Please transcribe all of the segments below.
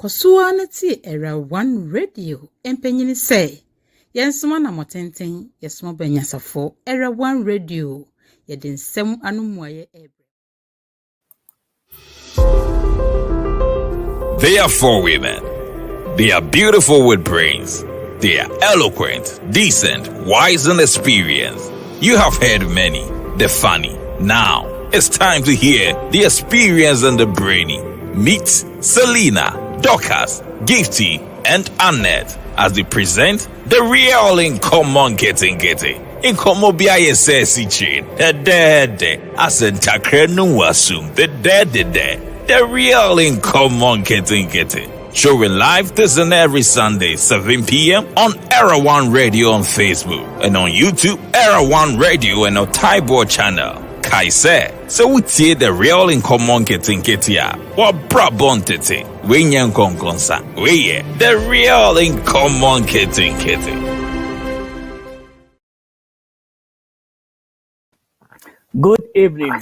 Kosuanati era one radio empenyini say yensoma na motenten yesoma banyasafo era one radio yedin sem anumuaye ebre. They are four women. They are beautiful with brains. They are eloquent, decent, wise, and experienced. You have heard many, the funny. Now, it's time to hear the experience and the brainy. Meet Selena, Dorcas, Gifty, and Annette as they present the real Incommon Getting. Incommon B.I.S.S.E. chain, the dead, as in Takrenu assume the dead, the real Incommon Getting. Showing live this and every Sunday, 7 p.m. on Era One Radio on Facebook and on YouTube, Era One Radio and Untitled Channel. Kaise, so we see the real Incommon Getting or Brabant Tete, Winyan Konkonsa, we the real Incommon Getting. Good evening,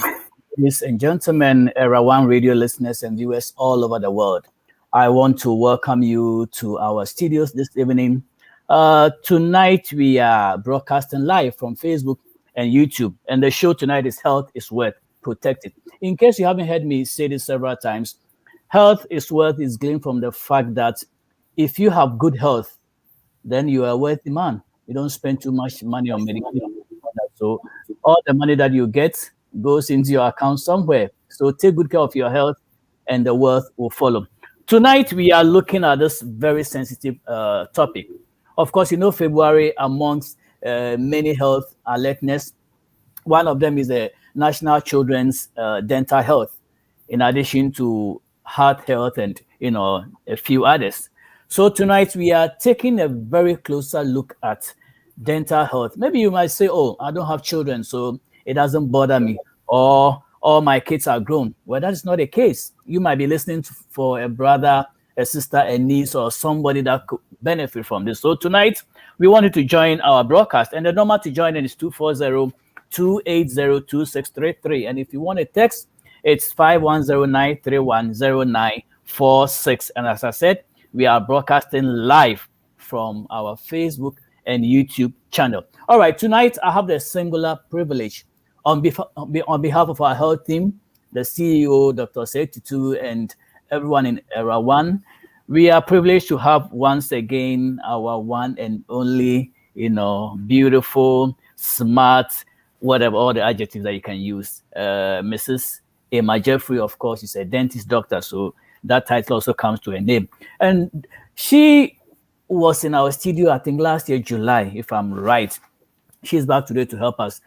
ladies and gentlemen, Era One Radio listeners and viewers all over the world. I want to welcome you to our studios this evening. Tonight we are broadcasting live from Facebook and YouTube, and the show tonight is Health is Worth Protected. In case you haven't heard me say this several times, health is worth is gleaned from the fact that if you have good health, then you are a wealthy man. You don't spend too much money on medication. So all the money that you get goes into your account somewhere. So take good care of your health and the wealth will follow. Tonight, we are looking at this very sensitive topic. Of course, you know, February amongst many health alertness, one of them is the National Children's Dental Health, in addition to heart health and, you know, a few others. So tonight, we are taking a very closer look at dental health. Maybe you might say, oh, I don't have children, so it doesn't bother me. Or all my kids are grown. Well, that is not the case. You might be listening for a brother, a sister, a niece, or somebody that could benefit from this. So tonight, we wanted to join our broadcast. And the number to join in is 240-280-2633. And if you want a text, it's 5109310946. And as I said, we are broadcasting live from our Facebook and YouTube channel. All right, tonight I have the singular privilege on behalf of our health team, the CEO, Dr. Setutu, and everyone in Era One, we are privileged to have once again our one and only, you know, beautiful, smart, whatever, all the adjectives that you can use. Mrs. Emma Jeffrey, of course, is a dentist doctor, so that title also comes to her name. And she was in our studio, I think last year, July, if I'm right. She's back today to help us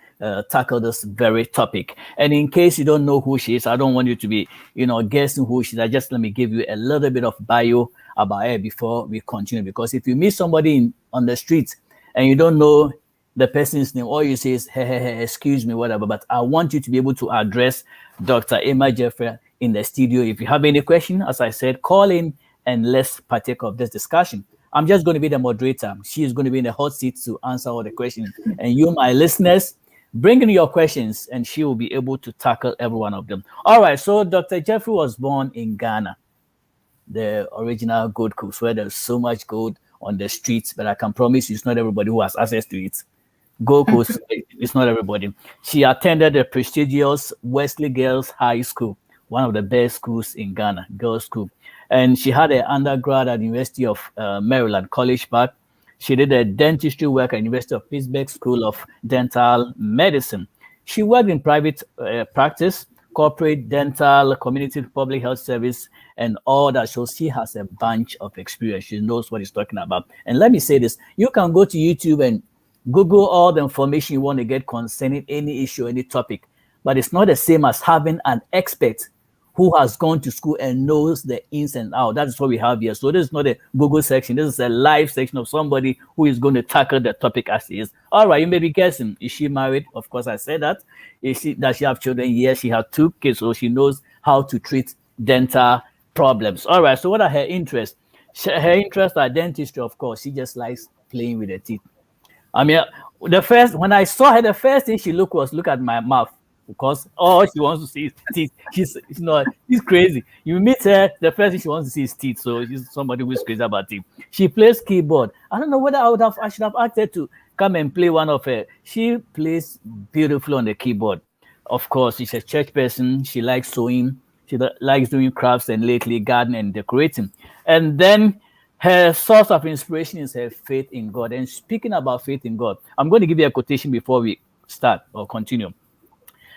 tackle this very topic. And in case you don't know who she is, I don't want you to be, you know, guessing who she is. Just let me give you a little bit of bio about her before we continue. Because if you meet somebody on the street and you don't know the person's name, all you say is, hey, excuse me, whatever. But I want you to be able to address Dr. Emma Jeffrey in the studio. If you have any question, as I said, call in and let's partake of this discussion. I'm just going to be the moderator. She is going to be in the hot seat to answer all the questions. And you, my listeners, bring in your questions and she will be able to tackle every one of them. All right, so Dr. Jeffrey was born in Ghana, the original gold coast, where there's so much gold on the streets, but I can promise you it's not everybody who has access to it. Gold Coast, it's not everybody. She attended the prestigious Wesley Girls High School, one of the best schools in Ghana, girls' school. And she had an undergrad at the University of Maryland, College Park. She did a dentistry work at University of Pittsburgh School of Dental Medicine. She worked in private practice, corporate, dental, community public health service, and all that. So she has a bunch of experience. She knows what she's talking about. And let me say this, you can go to YouTube and Google all the information you want to get concerning any issue, any topic, but it's not the same as having an expert who has gone to school and knows the ins and outs. That is what we have here. So this is not a Google section. This is a live section of somebody who is going to tackle the topic as it is. All right, you may be guessing, is she married? Of course, I said that. Does she have children? Yes, she has 2 kids, so she knows how to treat dental problems. All right, so what are her interests? Her interests are dentistry, of course. She just likes playing with the teeth. I mean, when I saw her, the first thing she looked was, look at my mouth. because all she wants to see is teeth. She's crazy. You meet her, the first thing she wants to see is teeth. So she's somebody who is crazy about teeth. She plays keyboard. I don't know whether I should have asked her to come and play one of her. She plays beautifully on the keyboard. Of course, she's a church person. She likes sewing. She likes doing crafts and lately gardening and decorating. And then her source of inspiration is her faith in God. And speaking about faith in God, I'm going to give you a quotation before we start or continue.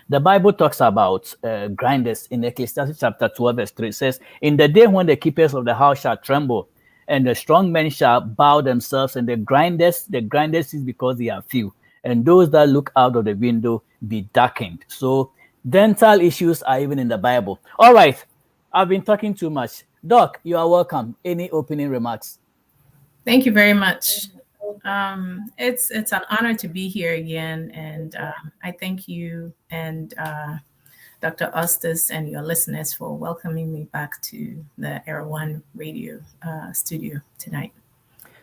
The Bible talks about grinders in Ecclesiastes chapter 12, verse 3. It says, "In the day when the keepers of the house shall tremble, and the strong men shall bow themselves, and the grinders is because they are few, and those that look out of the window be darkened." So dental issues are even in the Bible. All right, I've been talking too much. Doc, you are welcome. Any opening remarks? Thank you very much. It's an honor to be here again, and I thank you and Dr. Ostis and your listeners for welcoming me back to the Era One Radio studio tonight.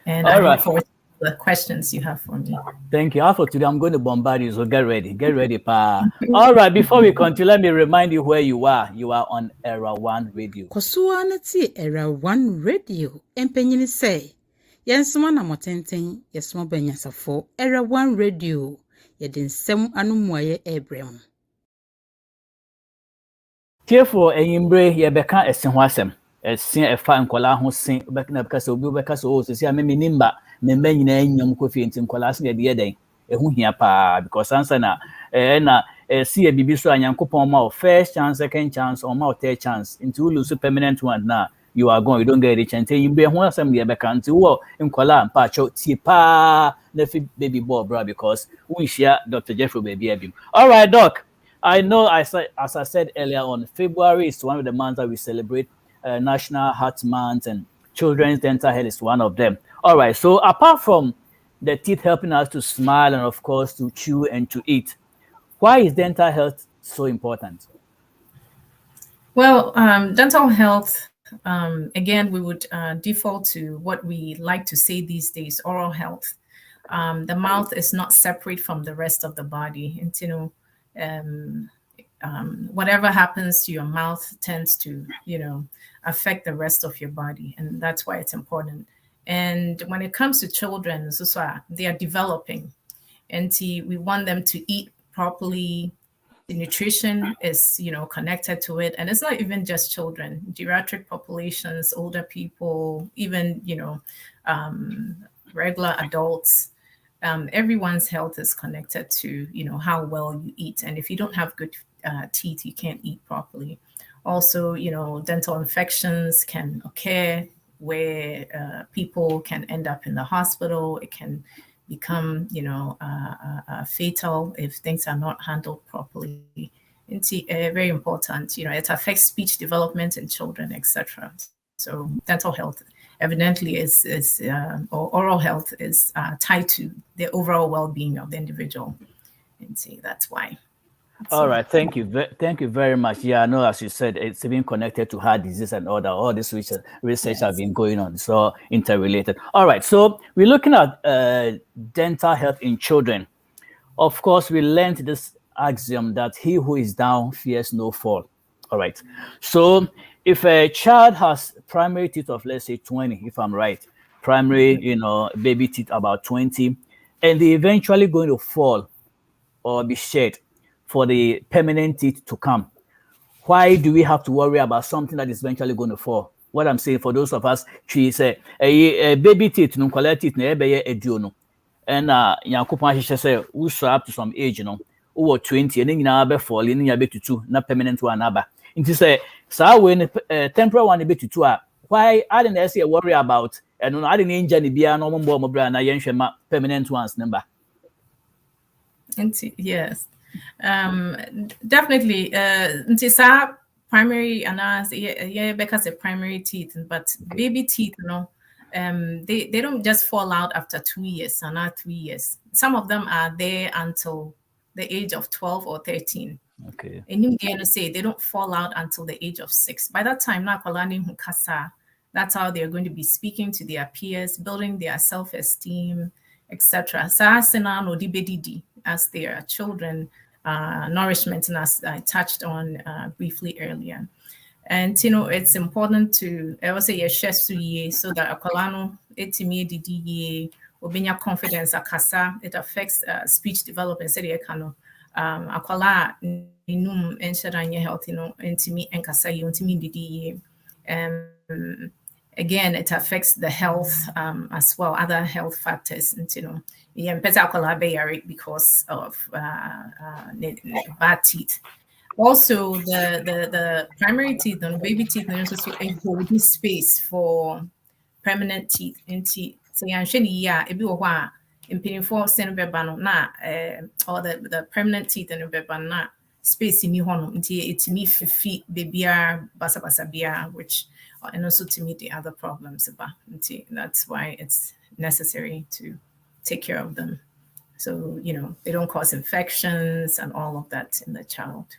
And I look forward to the questions you have for me. Thank you. For today, I'm going to bombard you, so get ready. Get ready, pa. All right, before we continue, let me remind you where you are. You are on Era One Radio. Kosuwa na ti Era One Radio. Empenyini say, yensuma na motenten, yesuma benyasafo. Era One Radio. Yedin sem anumuaye ebrem. Therefore, Embre, Yebeka, a senwasem. A sin a fine kola who sing back in a castle, because oh, to see a meme nimba, me men in young coffee and colas near the day. A who here pa, because answer see a bibiso and young coupon mouth, first chance, second chance, or more third chance, into lose a permanent one now. You are going, you don't get rich and tell you be one some Yebeka until war in kola and patcho, tipa, the baby boy, bra, because we share Dr. Jeffrey baby. All right, Doc. I know, as I said earlier on, February is one of the months that we celebrate National Heart Month, and Children's Dental Health is one of them. All right, so apart from the teeth helping us to smile and, of course, to chew and to eat, why is dental health so important? Well, dental health, again, we would default to what we like to say these days, oral health. The mouth is not separate from the rest of the body. And, you know, whatever happens to your mouth tends to, affect the rest of your body. And that's why it's important. And when it comes to children, they are developing. And we want them to eat properly. The nutrition is, connected to it. And it's not even just children, geriatric populations, older people, even, regular adults. Everyone's health is connected to, how well you eat. And if you don't have good teeth, you can't eat properly. Also, dental infections can occur where people can end up in the hospital. It can become, fatal if things are not handled properly. It's very important. It affects speech development in children, etc. So dental health evidently or oral health is tied to the overall well-being of the individual. And see, that's why. All right, thank you very much. Yeah, I know, as you said, it's even connected to heart disease and all this research have been going on, so interrelated. All right, so we're looking at dental health in children. Of course, we learned this axiom that he who is down fears no fall. All right, so if a child has primary teeth of, let's say, 20, if I'm right, primary, baby teeth about 20, and they eventually going to fall or be shed for the permanent teeth to come, why do we have to worry about something that is eventually going to fall? What I'm saying, for those of us, she say a baby teeth, no quality teeth, no be a duo, and Yakupon she say we show up to some age, over 20, and then you be falling in your bit to 2, not permanent one another. It is a so when temporary one a bit to 2. Why I didn't say worry about, and I didn't injure the beer no more mobile and I permanent ones number. Yes. Definitely. Primary and because of primary teeth, but baby teeth, they don't just fall out after 2 years or not 3 years. Some of them are there until the age of 12 or 13. Okay. And you can say they don't fall out until the age of 6. By that time, that's how they're going to be speaking to their peers, building their self-esteem, etc. As they are children, nourishment, and as I touched on briefly earlier. And it's important to I would say so that akwalano etimi didi obinya confidence akasa. It affects speech development. Said kano akwala inum enshara healthy no intimi enkasa ye intimi didi. Again, it affects the health as well, other health factors. And because of bad teeth. Also, the primary teeth and baby teeth there's also a holding space for permanent teeth. Into so in painful no na or the permanent teeth and na space in honum into it's me feet baby basa bia, which and also to meet the other problems about. That's why it's necessary to take care of them. So, they don't cause infections and all of that in the child.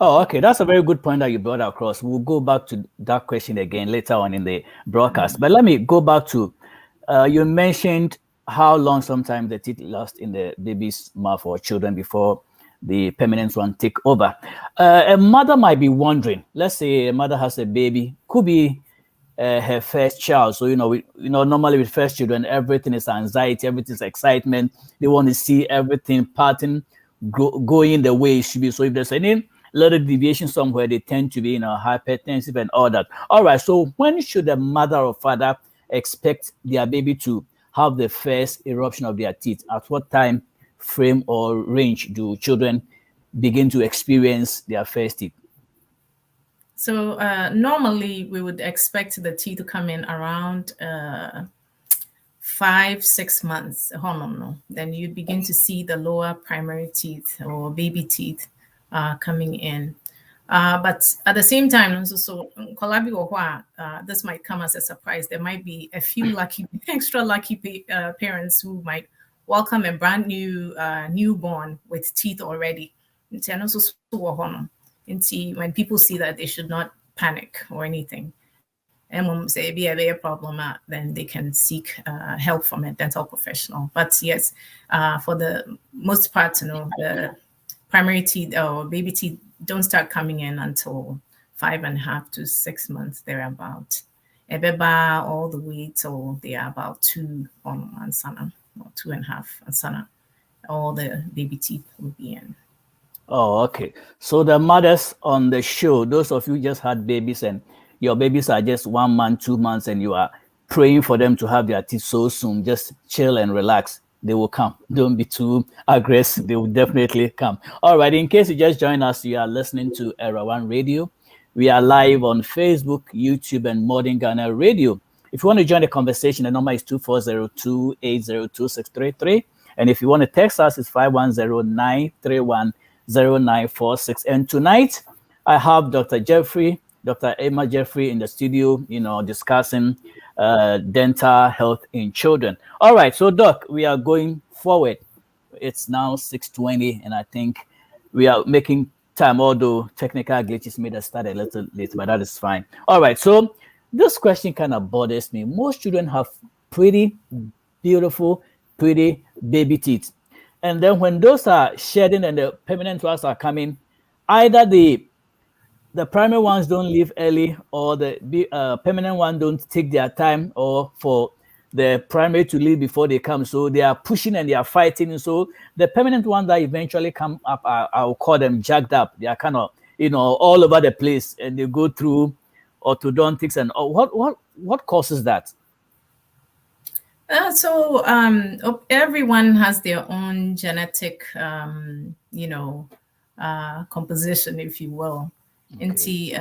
Oh, okay. That's a very good point that you brought across. We'll go back to that question again later on in the broadcast. But let me go back to, you mentioned how long sometimes the teeth last in the baby's mouth or children before the permanent one take over. A mother might be wondering, let's say a mother has a baby, could be her first child. So, normally with first children, everything is anxiety, everything is excitement. They want to see everything pattern going the way it should be. So if there's any little deviation somewhere, they tend to be, hypertensive and all that. All right. So when should a mother or father expect their baby to have the first eruption of their teeth? At what time frame or range do children begin to experience their first teeth? So normally we would expect the teeth to come in around 5-6 months. Then you begin to see the lower primary teeth or baby teeth coming in. But at the same time, this might come as a surprise. There might be a few extra lucky parents who might welcome a brand new newborn with teeth already. When people see that, they should not panic or anything. And when say be a problem, then they can seek help from a dental professional. But yes, for the most part, the primary teeth or baby teeth don't start coming in until 5.5 to 6 months thereabout. Ebeba all the way till they are about 2 on Ansana or 2.5 Ansana. All the baby teeth will be in. Oh, okay. So the mothers on the show, those of you who just had babies and your babies are just 1 month, 2 months, and you are praying for them to have their teeth so soon, just chill and relax. They will come. Don't be too aggressive. They will definitely come. All right. In case you just joined us, you are listening to Era One Radio. We are live on Facebook, YouTube, and Modern Ghana Radio. If you want to join the conversation, the number is 2402-802-633. And if you want to text us, it's 510-931-0946. And tonight, I have Dr. Emma Jeffrey in the studio, discussing dental health in children. All right, so Doc, we are going forward. It's now 6:20, and I think we are making time, although technical glitches made us start a little late, but that is fine. All right, so this question kind of bothers me. Most children have pretty beautiful, pretty baby teeth. And then when those are shedding and the permanent ones are coming, either the primary ones don't leave early, or the permanent ones don't take their time, or for the primary to leave before they come. So they are pushing and they are fighting. And so the permanent ones that eventually come up, I'll call them jacked up. They are kind of, all over the place, and they go through orthodontics and what causes that? So everyone has their own genetic, composition, if you will. Okay.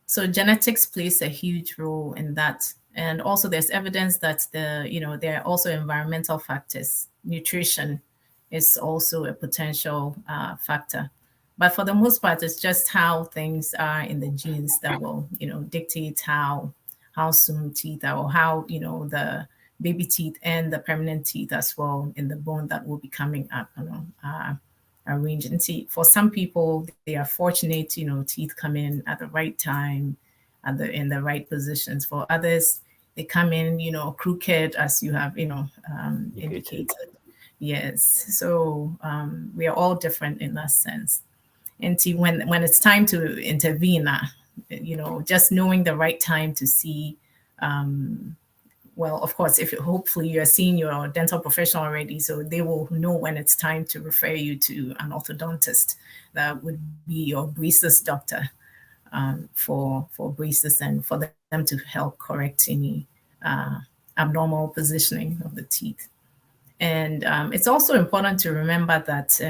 So genetics plays a huge role in that. And also there's evidence that there are also environmental factors. Nutrition is also a potential factor. But for the most part, it's just how things are in the genes that will, dictate how soon teeth are, or how, the baby teeth and the permanent teeth as well in the bone that will be coming up, arranged. And see, for some people, they are fortunate, teeth come in at the right time, in the right positions. For others, they come in, crooked, as you have, indicated. Yes. So we are all different in that sense. And see, when it's time to intervene, just knowing the right time to see, well, of course, if hopefully you're seeing your dental professional already, so they will know when it's time to refer you to an orthodontist. That would be your braces doctor, for braces and for them to help correct any abnormal positioning of the teeth. And it's also important to remember that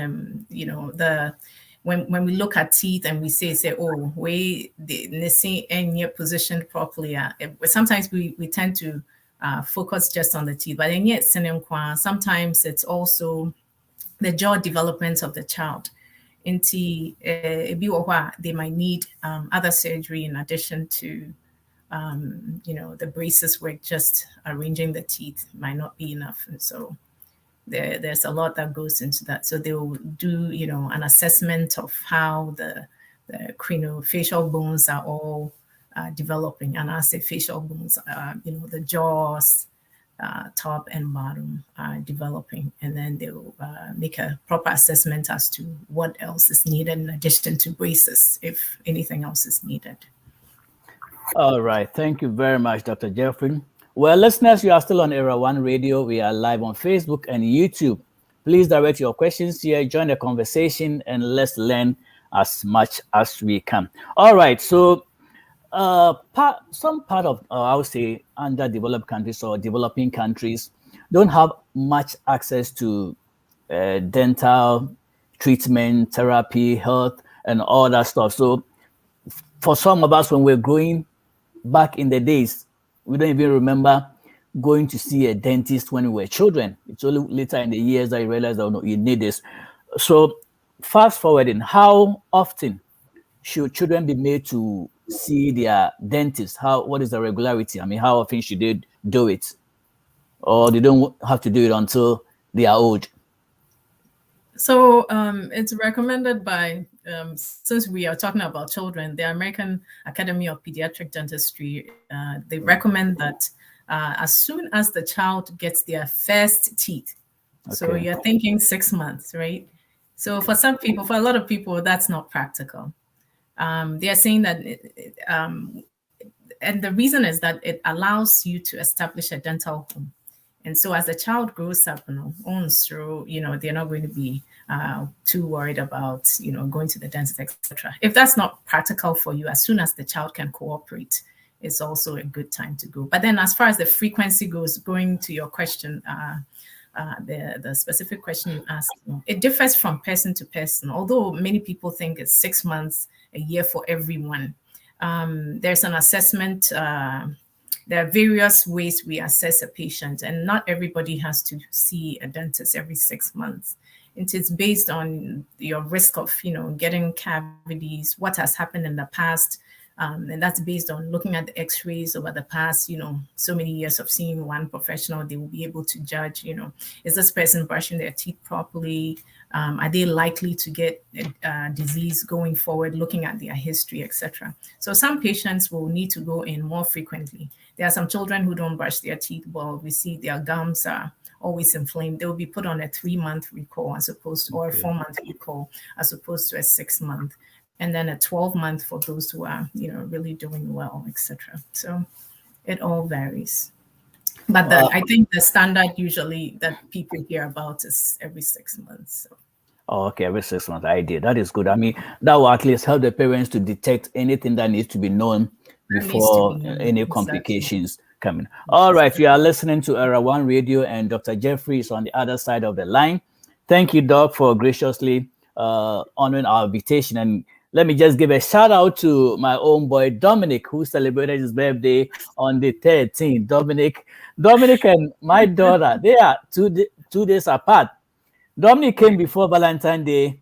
when we look at teeth and we say oh, we the and yet positioned properly, sometimes we tend to focus just on the teeth, but then yet sometimes it's also the jaw development of the child. They might need other surgery in addition to the braces work. Just arranging the teeth might not be enough, and so there's a lot that goes into that. So they'll do an assessment of how the craniofacial bones are all developing, and I say facial bones, the jaws, top and bottom are developing, and then they'll make a proper assessment as to what else is needed in addition to braces, if anything else is needed. All right. Thank you very much, Dr. Jeffrey. Well, listeners, you are still on Era One Radio. We are live on Facebook and YouTube. Please direct your questions here, join the conversation, and let's learn as much as we can. All right. So some part of, I would say, underdeveloped countries or developing countries don't have much access to dental treatment, therapy, health, and all that stuff. So for some of us, when we're growing back in the days, we don't even remember going to see a dentist when we were children. It's only later in the years that you realize that you need this. So fast forwarding, how often should children be made to see their dentist? What is the regularity? I mean, how often should they do it? Or they don't have to do it until they are old? So it's recommended by, since we are talking about children, the American Academy of Pediatric Dentistry, they recommend that as soon as the child gets their first teeth. Okay. So you're thinking 6 months, right? So for some people, for a lot of people, that's not practical. They are saying that, and the reason is that it allows you to establish a dental home. And so as the child grows up, they're not going to be too worried about, going to the dentist, etc. If that's not practical for you, as soon as the child can cooperate, it's also a good time to go. But then as far as the frequency goes, going to your question, the specific question you asked, it differs from person to person. Although many people think it's 6 months, a year for everyone. There's an assessment. There are various ways we assess a patient, and not everybody has to see a dentist every 6 months. It is based on your risk of, getting cavities, what has happened in the past. And that's based on looking at the x-rays over the past, so many years of seeing one professional. They will be able to judge, is this person brushing their teeth properly? Are they likely to get disease going forward, looking at their history, etc. So some patients will need to go in more frequently. There are some children who don't brush their teeth well. We see their gums are always inflamed. They will be put on a 3-month recall as opposed to, or a 4-month recall as opposed to a 6-month. And then a 12-month for those who are, really doing well, etc. So it all varies. But I think the standard usually that people hear about is every 6 months. So. Oh, okay, every 6 months. I did. That is good. I mean, that will at least help the parents to detect anything that needs to be known before any complications coming. All right, you are listening to Era One Radio, and Dr. Jeffrey is on the other side of the line. Thank you, Doc, for graciously honoring our invitation. And let me just give a shout out to my own boy, Dominic, who celebrated his birthday on the 13th. Dominic and my daughter, they are 2 days apart. Dominic came before Valentine's Day,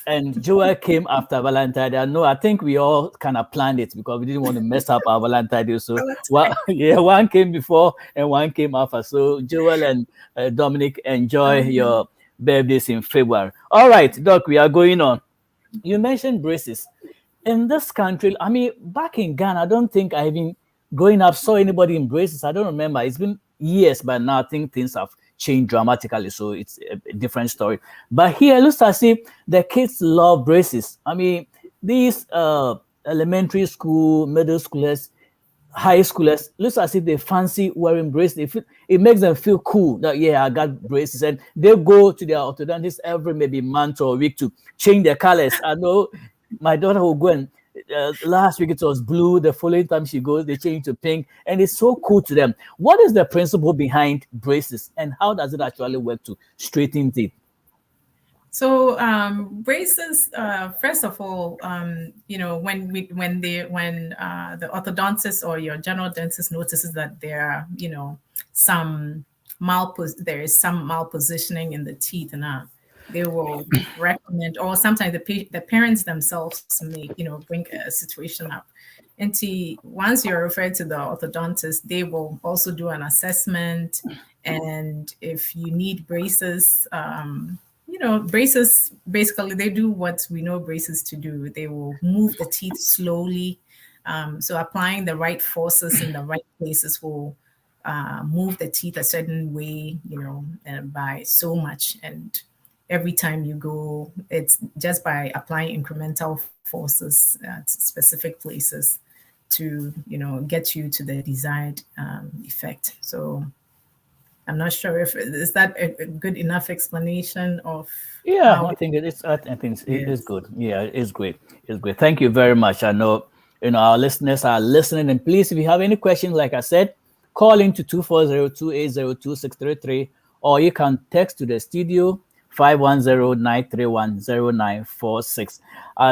and Joel came after Valentine's Day. No, I think we all kind of planned it because we didn't want to mess up our Valentine's Day. So, one came before and one came after. So, Joel and Dominic, enjoy your birthdays in February. All right, Doc, we are going on. You mentioned braces. In this country, I mean, back in Ghana, I don't think I even growing up saw anybody in braces. I don't remember. It's been years, but now I think things have change dramatically. So it's a different story. But here, it looks as if the kids love braces. I mean, these elementary school, middle schoolers, high schoolers, looks as if they fancy wearing braces. It makes them feel cool that, yeah, I got braces. And they go to their orthodontist every maybe month or week to change their colors. I know my daughter will go and last week it was blue. The following time she goes, they change to pink. And it's so cool to them. What is the principle behind braces and how does it actually work to straighten teeth? So braces, first of all, you know, when the orthodontist or your general dentist notices that there are, you know, there is some malpositioning in the teeth, and they will recommend, or sometimes the parents themselves may, you know, bring a situation up. And once you're referred to the orthodontist, they will also do an assessment, and if you need braces, you know, braces, basically, they do what we know braces to do. They will move the teeth slowly. So applying the right forces in the right places will move the teeth a certain way, you know, by so much. And every time you go, it's just by applying incremental forces at specific places to, you know, get you to the desired effect. So I'm not sure if is that a good enough explanation of. Yeah, I think it is. I think it is good. Yeah, it's great. It's great. Thank you very much. I know, you know, our listeners are listening, and please, if you have any questions, like I said, call into 240-2802-633, or you can text to the studio 510-931-0946.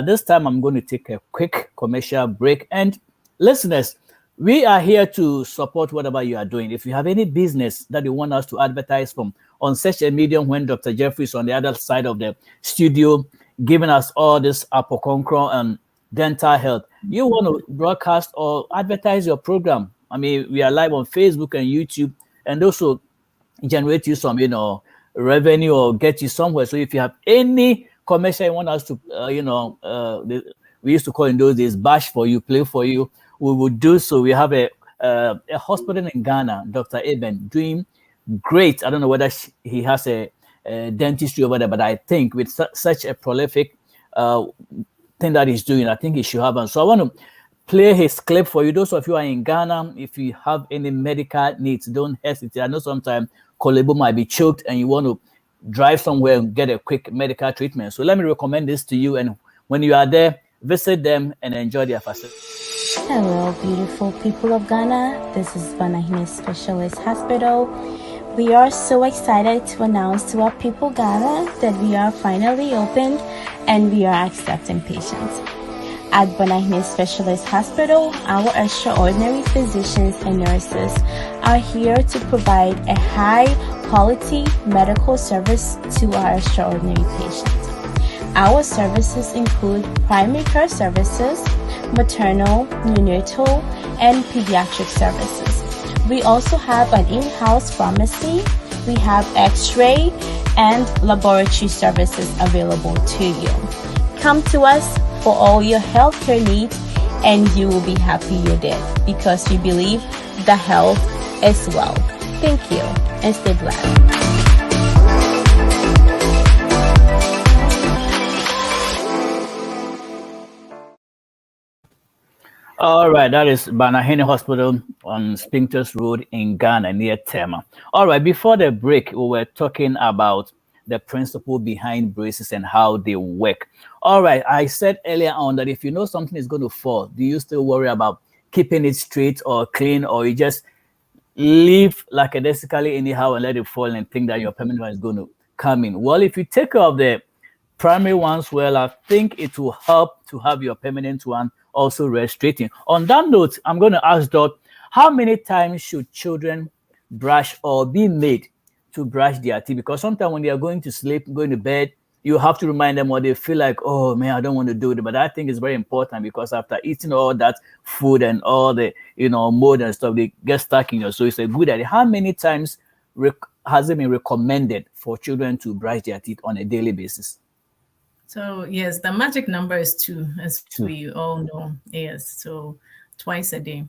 This time, I'm going to take a quick commercial break, and listeners, we are here to support whatever you are doing. If you have any business that you want us to advertise from on such a medium, when Dr. Jeffrey is on the other side of the studio, giving us all this apoconcron and dental health, you want to broadcast or advertise your program. I mean, we are live on Facebook and YouTube, and also generate you some, you know, revenue or get you somewhere. So if you have any commercial you want us to, we used to call in those days, bash for you, play for you, we will do so. We have a hospital in Ghana, Dr. Eben, doing great. I don't know whether he has a dentistry over there, but I think with such a prolific thing that he's doing, I think he should have one. So I want to play his clip for you. Those of you who are in Ghana, if you have any medical needs, don't hesitate. I know sometimes Kolebo might be choked and you want to drive somewhere and get a quick medical treatment. So let me recommend this to you. And when you are there, visit them and enjoy their facility. Hello, beautiful people of Ghana. This is Banahine Specialist Hospital. We are so excited to announce to our people Ghana that we are finally opened and we are accepting patients. At Banahine Specialist Hospital, our extraordinary physicians and nurses are here to provide a high-quality medical service to our extraordinary patients. Our services include primary care services, maternal, neonatal, and pediatric services. We also have an in-house pharmacy. We have x-ray and laboratory services available to you. Come to us for all your healthcare needs and you will be happy you did because we believe the health is wealth. Thank you and stay blessed. All right, that is Banahine Hospital on Spinkters Road in Ghana, near Tema. All right, before the break, we were talking about the principle behind braces and how they work. All right, I said earlier on that if you know something is going to fall, do you still worry about keeping it straight or clean, or you just leave lackadaisically anyhow and let it fall and think that your permanent one is going to come in? Well, if you take care of the primary ones well, I think it will help to have your permanent one also restraining. On that note, I'm going to ask Dot, how many times should children brush or be made to brush their teeth? Because sometimes when they are going to sleep, going to bed, you have to remind them, or they feel like, oh man, I don't want to do it. But I think it's very important because after eating all that food and all the, you know, mold and stuff, they get stuck in you. So it's a good idea. How many times has it been recommended for children to brush their teeth on a daily basis? So yes, the magic number is 2, as we all know. Yes, so twice a day.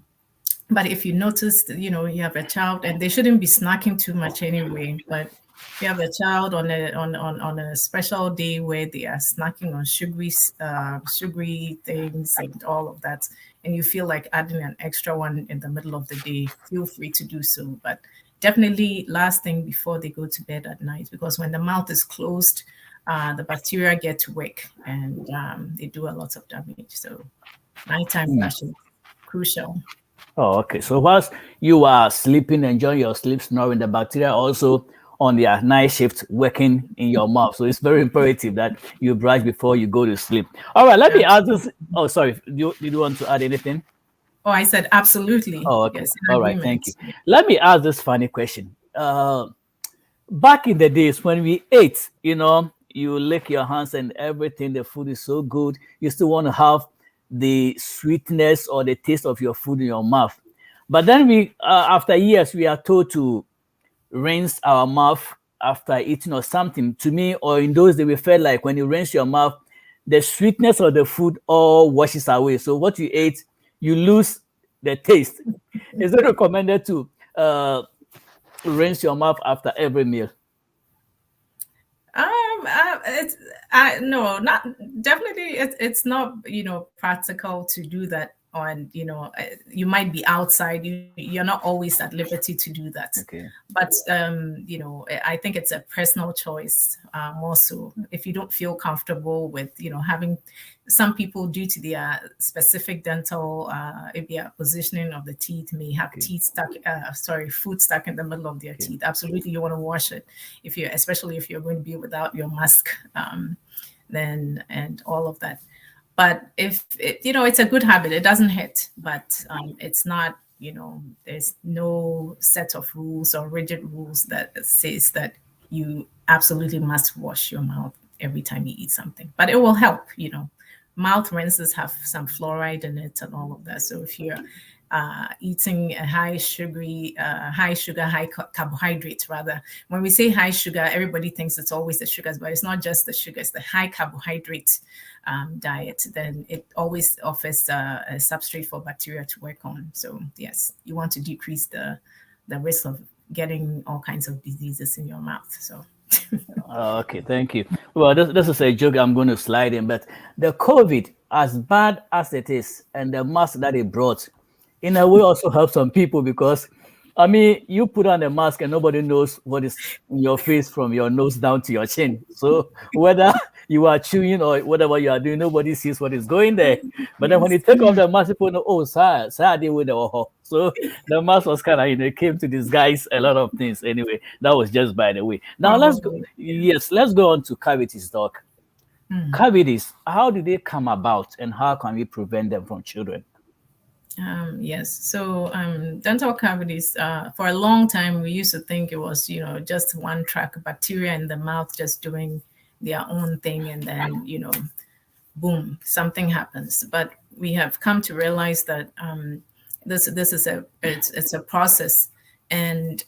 But if you notice, you know, you have a child, and they shouldn't be snacking too much anyway. But if you have a child on a special day where they are snacking on sugary things and all of that, and you feel like adding an extra one in the middle of the day, feel free to do so. But definitely last thing before they go to bed at night, because when the mouth is closed, the bacteria get to work, and they do a lot of damage. So nighttime brushing crucial. Oh, okay. So whilst you are sleeping, enjoying your sleep, snoring, the bacteria also on their night shift working in your mouth. So it's very imperative that you brush before you go to sleep. All right, let me ask this. Oh, sorry. Did you want to add anything? Oh, I said absolutely. Oh, okay. Yes, in All right. agreement. Thank you. Let me ask this funny question. Back in the days when we ate, you know, you lick your hands and everything, the food is so good. You still want to have the sweetness or the taste of your food in your mouth. But then after years, we are told to rinse our mouth after eating or something. To me, or in those days, we felt like when you rinse your mouth, the sweetness of the food all washes away. So what you ate, you lose the taste. Is it recommended to rinse your mouth after every meal? It's no, not definitely. It's not, you know, practical to do that on, you know, you might be outside. You're not always at liberty to do that. Okay. But you know, I think it's a personal choice, more so. If you don't feel comfortable with, you know, having, some people, due to their specific dental if their positioning of the teeth, may have teeth stuck food stuck in the middle of their teeth. Absolutely, you want to wash it, if you, especially if you're going to be without your mask, then, and all of that. But if it, you know, it's a good habit, it doesn't hurt, but it's not, you know, there's no set of rules or rigid rules that says that you absolutely must wash your mouth every time you eat something. But it will help, you know. Mouth rinses have some fluoride in it and all of that. So if you're eating a high sugar, high carbohydrate, rather. When we say high sugar, everybody thinks it's always the sugars, but it's not just the sugars, the high carbohydrate diet, then it always offers a substrate for bacteria to work on. So yes, you want to decrease the risk of getting all kinds of diseases in your mouth. So Okay, thank you. Well, this is a joke I'm going to slide in, but the COVID, as bad as it is, and the mask that it brought, in a way also helps some people because, I mean, you put on a mask and nobody knows what is in your face from your nose down to your chin. So whether you are chewing or whatever you are doing, nobody sees what is going there. But then when you take off the mask, people know, oh, sir, I did with the So the mask was kind of, you know, it came to disguise a lot of things. Anyway, that was just by the way. Now let's go. probably. Yes, let's go on to cavities, doc. Cavities, how do they come about and how can we prevent them from children? Yes. So dental cavities, for a long time, we used to think it was, you know, just one track bacteria in the mouth just doing their own thing, and then, you know, boom, something happens. But we have come to realize that this is it's a process, and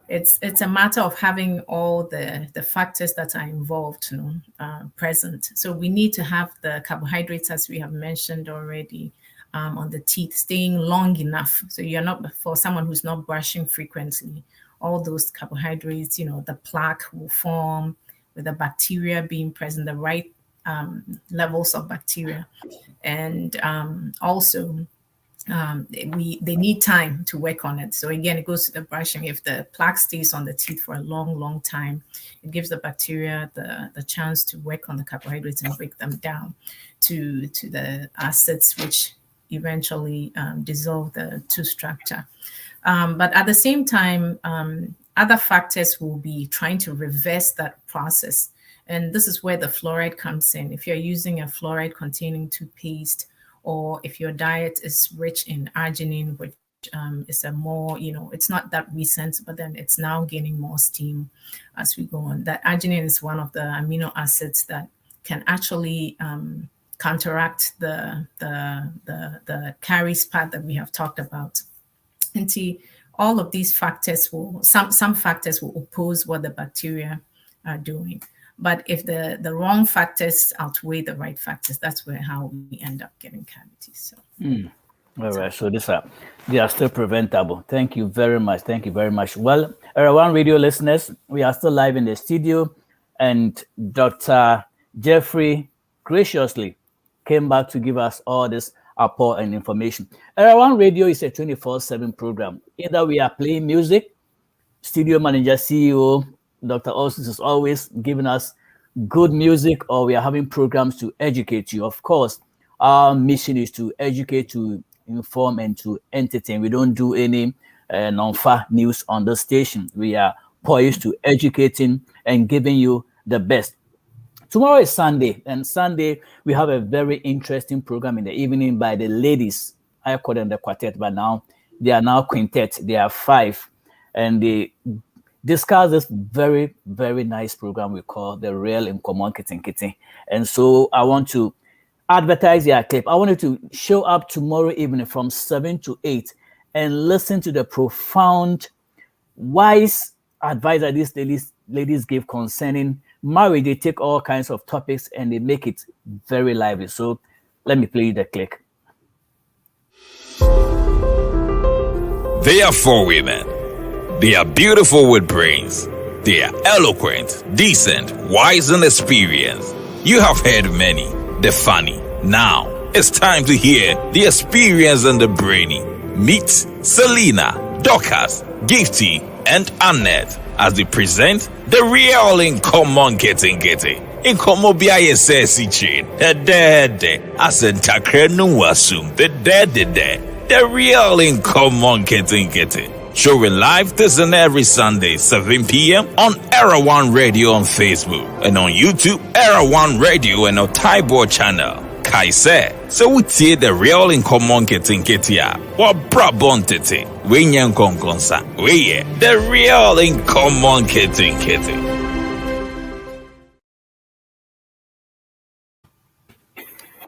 it's a matter of having all the factors that are involved, you know, present. So we need to have the carbohydrates, as we have mentioned already, on the teeth, staying long enough. So you're not, for someone who's not brushing frequently, all those carbohydrates, you know, the plaque will form with the bacteria being present, the right levels of bacteria, and also they need time to work on it. So again, it goes to the brushing. If the plaque stays on the teeth for a long time, it gives the bacteria the chance to work on the carbohydrates and break them down to the acids, which eventually dissolve the tooth structure. But at the same time, other factors will be trying to reverse that process. And this is where the fluoride comes in. If you're using a fluoride containing toothpaste, or if your diet is rich in arginine, which is a more, you know, it's not that recent, but then it's now gaining more steam as we go on. That arginine is one of the amino acids that can actually counteract the caries part that we have talked about. And see, all of these factors will, some factors will oppose what the bacteria are doing. But if the wrong factors outweigh the right factors, that's how we end up getting cavities. So. All right, so they are still preventable. Thank you very much. Thank you very much. Well, One Radio listeners, we are still live in the studio, and Dr. Jeffrey graciously came back to give us all this support and information. One Radio is a 24/7 program. Either we are playing music, studio manager, CEO, Dr. Austin is always giving us good music, or we are having programs to educate you. Of course, our mission is to educate, to inform, and to entertain. We don't do any non-far news on the station. We are poised to educating and giving you the best. Tomorrow is Sunday, and Sunday we have a very interesting program in the evening by the ladies. I call them the quartet, but now they are now quintet. They are 5, and they discuss this very, very nice program we call the Real in Common Kitten Kitten. And so I want to advertise your clip. I want you to show up tomorrow evening from 7 to 8 and listen to the profound, wise advice that these ladies give concerning marriage. They take all kinds of topics and they make it very lively. So let me play you the clip. They are 4 women. They are beautiful with brains. They are eloquent, decent, wise, and experienced. You have heard many, the funny. Now, it's time to hear the experience and the brainy. Meet Selena, Dorcas, Gifty, and Annette as they present the Real in Common Kitten Kitten. In Como Biaye Sesi Chain, the dead, as in Takrenu assume the dead, the Real in Common Kitten Kitten. Showing live this and every Sunday, 7 p.m. on Era One Radio on Facebook and on YouTube, Era One Radio and Untitled Channel. Kai said, so we see the Real in Common Kitten Kittia. What Brabon Tete? We Nyan Konkonsa. We the Real in Common Kitten Kitten.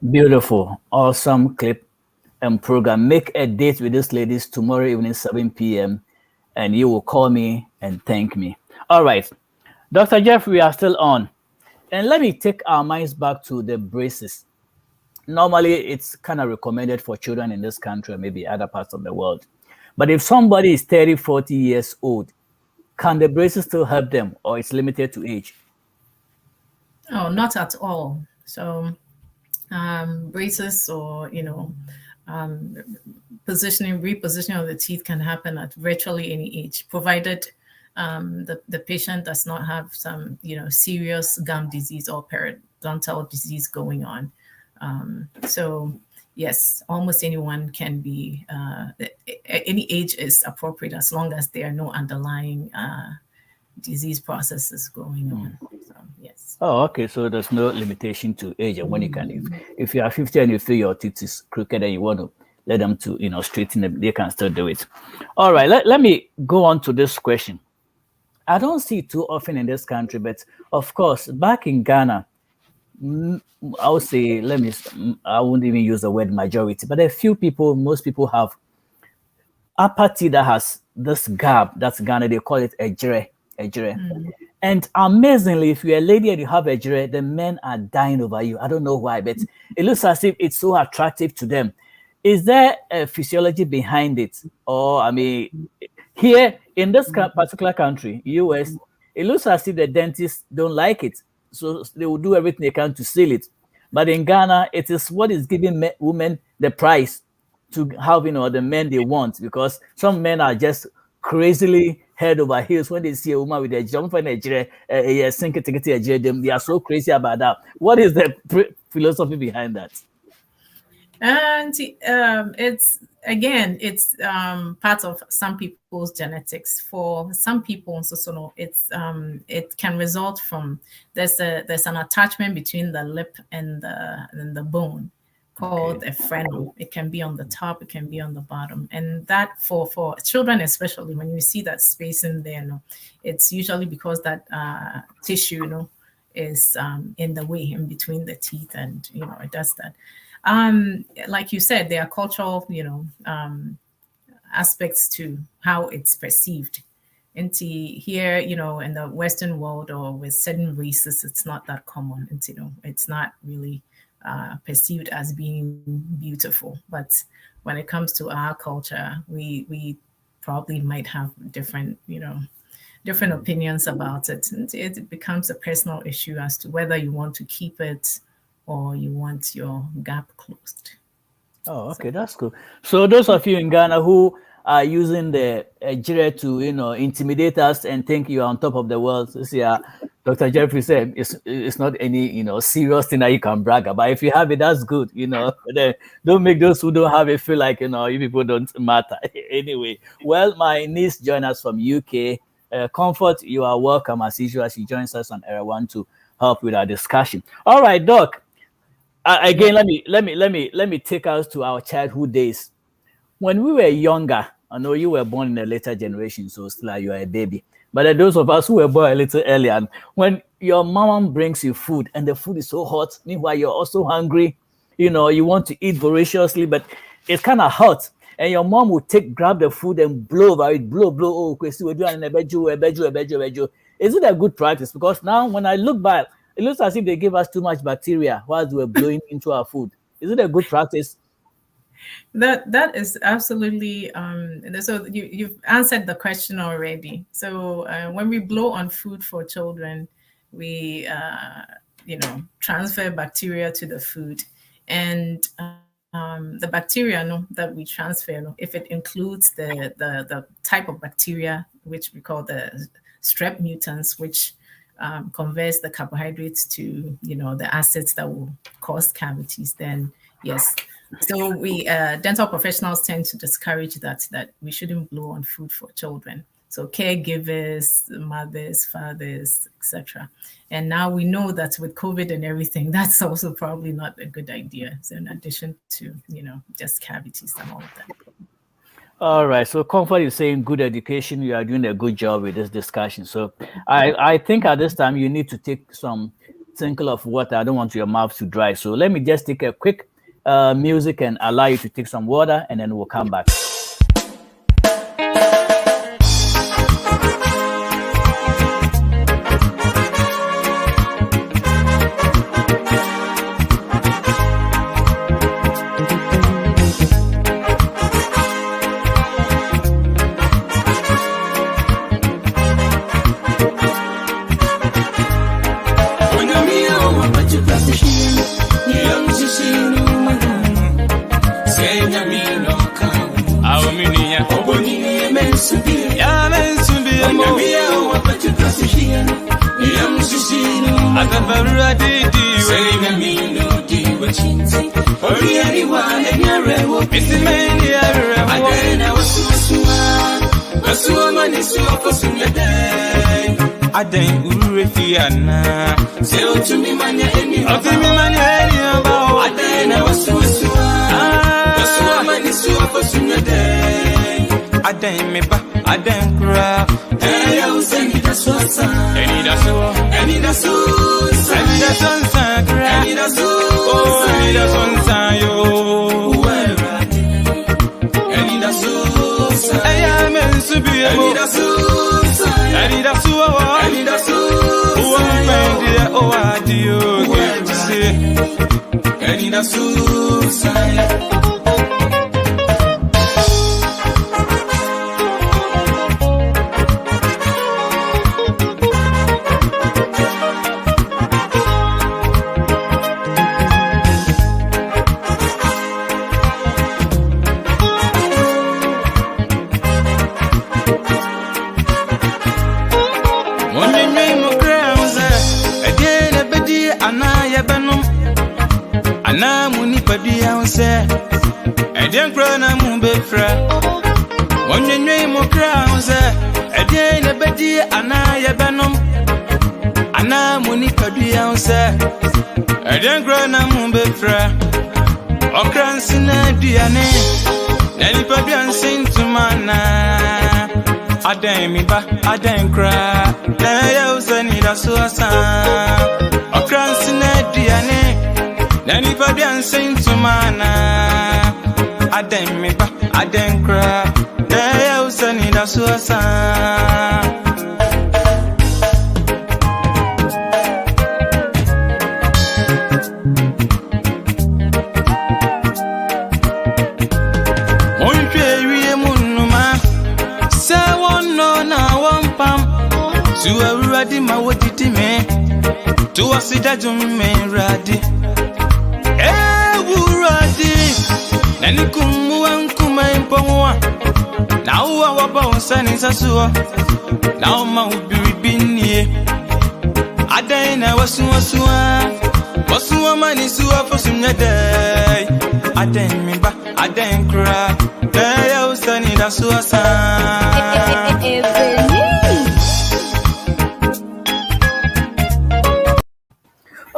Beautiful, awesome clip and program. Make a date with these ladies tomorrow evening, 7 p.m. and you will call me and thank me. All right, Dr. Jeff, we are still on. And let me take our minds back to the braces. Normally, it's kind of recommended for children in this country or maybe other parts of the world. But if somebody is 30, 40 years old, can the braces still help them, or it's limited to age? Oh, not at all. So braces or, repositioning of the teeth can happen at virtually any age, provided the patient does not have some, serious gum disease or periodontal disease going on. So yes, almost anyone can be, any age is appropriate as long as there are no underlying disease processes going on. So, yes. Oh, okay. So there's no limitation to age and when you can. If you are 50 and you feel your teeth is crooked and you want to let them to, straighten them, they can still do it. All right. Let me go on to this question. I don't see it too often in this country, but of course, back in Ghana, I would say, I wouldn't even use the word majority, but most people have upper teeth that has this gap. That's Ghana. They call it a jere. And amazingly, if you're a lady and you have a jere, the men are dying over you. I don't know why, but it looks as if it's so attractive to them. Is there a physiology behind it? Or, here in this particular country, US, it looks as if the dentists don't like it. So they will do everything they can to seal it. But in Ghana, it is what is giving women the price to have, the men they want, because some men are just crazily head over heels when they see a woman with a jump and they are so crazy about that. What is the philosophy behind that? And it's part of some people's genetics. For some people, it can result from there's an attachment between the lip and the bone called a frenum. It can be on the top, it can be on the bottom, and that for children especially, when you see that space in there, it's usually because that tissue, is in the way in between the teeth, and it does that. Like you said, there are cultural, aspects to how it's perceived. And here, in the Western world or with certain races, it's not that common. And, it's not really perceived as being beautiful. But when it comes to our culture, we probably might have different, different opinions about it. And it becomes a personal issue as to whether you want to keep it or you want your gap closed. Oh, okay, that's cool. So those of you in Ghana who are using the Nigeria to, intimidate us and think you are on top of the world, see, Dr. Jeffrey said it's not any, serious thing that you can brag about. If you have it, that's good, Then don't make those who don't have it feel like, you people don't matter. Anyway, well, my niece joined us from UK. Comfort, you are welcome as usual. She joins us on Era 1 to help with our discussion. All right, Doc. Again, let me take us to our childhood days. When we were younger, I know you were born in a later generation, so still like you are a baby. But those of us who were born a little earlier, when your mom brings you food and the food is so hot, meanwhile you're also hungry, you want to eat voraciously, but it's kind of hot. And your mom would grab the food and blow over it, blow. Oh, is it a good practice? Because now when I look back, it looks as if they gave us too much bacteria while they were blowing into our food. Is it a good practice? That is absolutely so you've answered the question already. So when we blow on food for children, we transfer bacteria to the food, and the bacteria that we transfer, if it includes the type of bacteria which we call the strep mutans, which converts the carbohydrates to the acids that will cause cavities, then yes. So we dental professionals tend to discourage that we shouldn't blow on food for children. So caregivers, mothers, fathers, etc. And now we know that with COVID and everything, that's also probably not a good idea. So in addition to just cavities and all of that. All right. So Comfort is saying good education. You are doing a good job with this discussion. So I think at this time you need to take some tinkle of water. I don't want your mouth to dry. So let me just take a quick music and allow you to take some water, and then we'll come back. Aden urefiana se otumi manya eni about Aden wasua mani suwa kosunyade Aden meba Aden kra ya useni da swasa eni da sonsa kra eni da sonsa yo eni da sonsa ya mensubi eni da sonsa eni da suwa eni da sonsa oh adio get to see eni da sonsa Eden krona mubefra Onyenwe mo krauze Eden ebedi anaye benom Ana muni kadua unse Eden krona mubefra Okransi na duane Nani pabian sintumana Aden mi ba Aden kra Naya useni da suasa Okransi na duane Nani pabian sintumana Aden mi ba, Aden kra, naya usani da suasa. To a radi ma wodidi me. To a sida me radi. Wuradi. Nani kumu ankuma impongwa. Now our bones and is a sewer. Now my ubiri. I didn't was woman is for some day. I didn't me back, I didn't cry. There was sunny that's